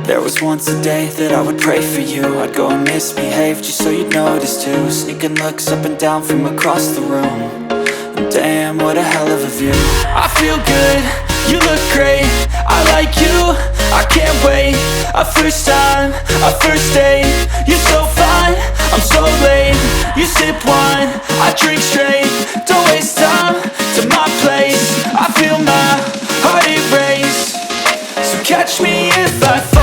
There was once a day that I would pray for you. I'd go and misbehave just so you'd notice too. Sneaking looks up and down from across the room. And damn, what a hell of a view. I feel good, you look great, I like you, I can't wait. A first time, a first date. You're so fine, I'm so late. You sip wine, I drink straight. Don't waste time to my place. I feel my heart erase. So catch me if I fall.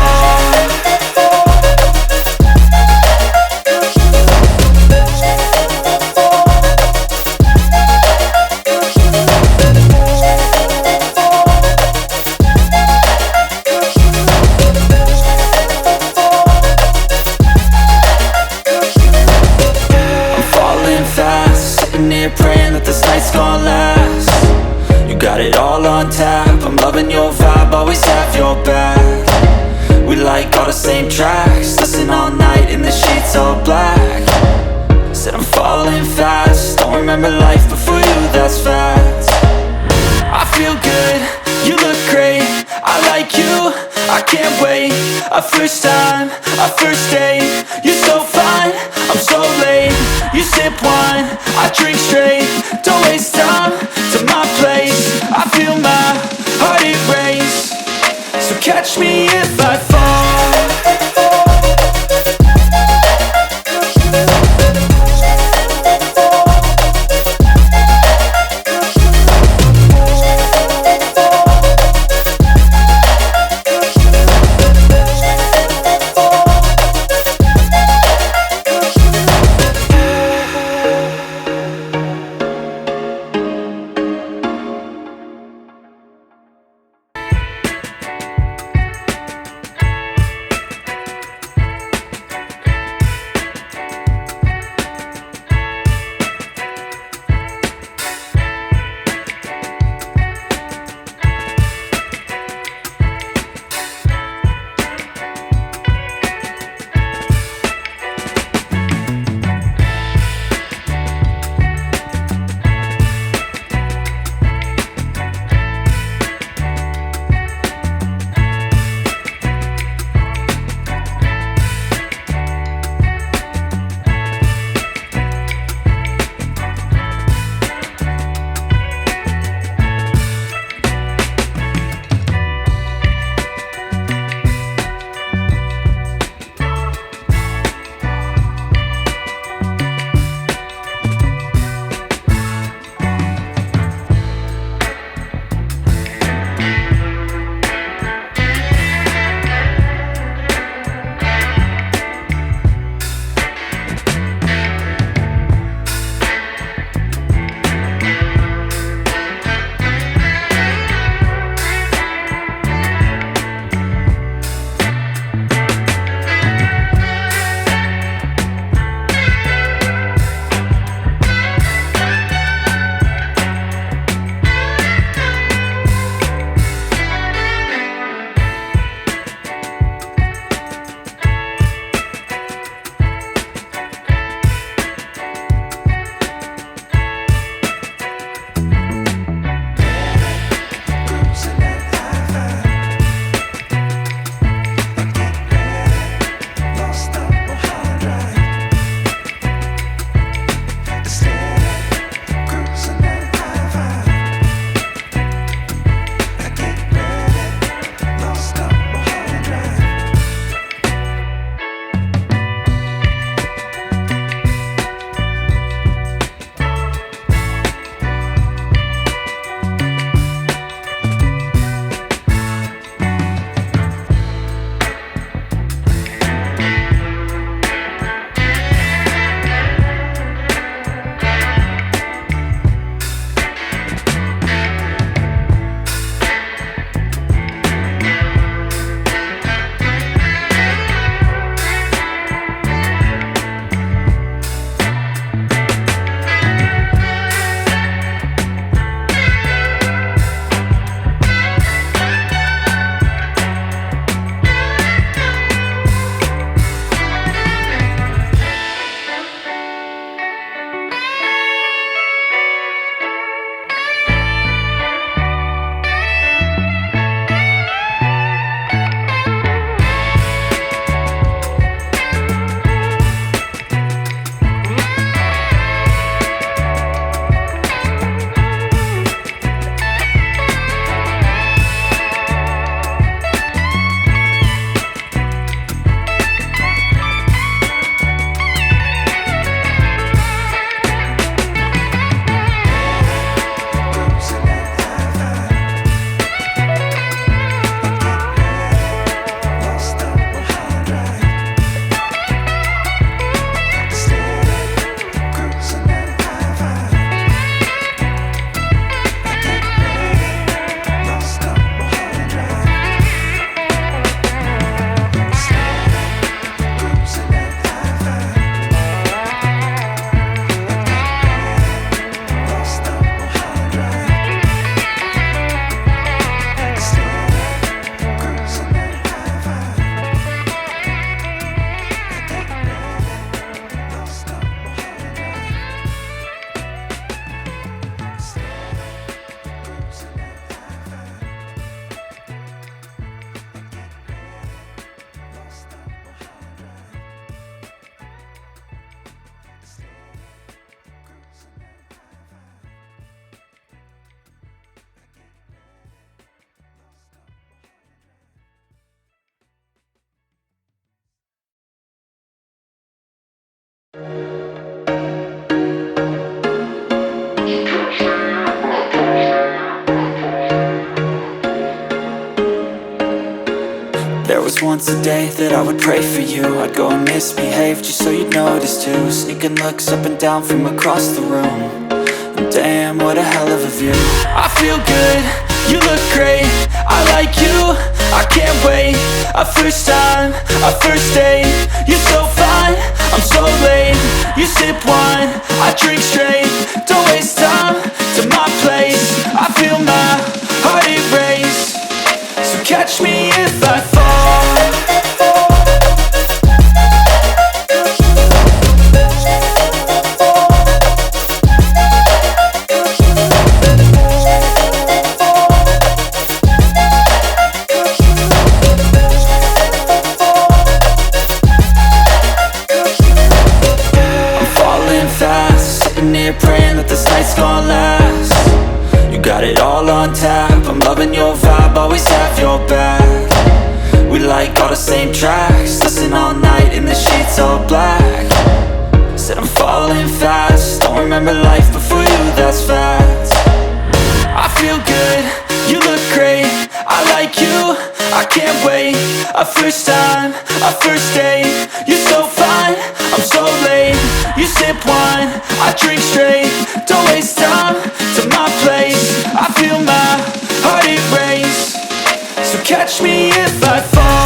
Praying that this night's gonna last. You got it all on tap, I'm loving your vibe, always have your back. We like all the same tracks, listen all night in the sheets all black. Said I'm falling fast, don't remember life before you, that's fact. I feel good, you look great, I like you, I can't wait. A first time, a first date. You're so fine, I'm so late. You sip wine, I drink straight. Don't waste time to my place. I feel my heart erase. So catch me if I fall. There was once a day that I would pray for you. I'd go and misbehave just so you'd notice too. Sneaking looks up and down from across the room. And damn, what a hell of a view. I feel good, you look great, I like you, I can't wait. A first time, a first date. You're so fine, I'm so late. You sip wine, I drink straight. Don't waste time to my place. I feel my heart erase. So catch me if I fall. Praying that this night's gonna last. You got it all on tap, I'm loving your vibe, always have your back. We like all the same tracks, listen all night in the sheets all black. Said I'm falling fast, don't remember life before you, that's fact. I feel good, you look great, I like you, I can't wait. A first time, a first date. You're so fine, I'm so late. You sip wine, I drink straight. Don't waste time to my place. I feel my heart erase. So catch me if I fall.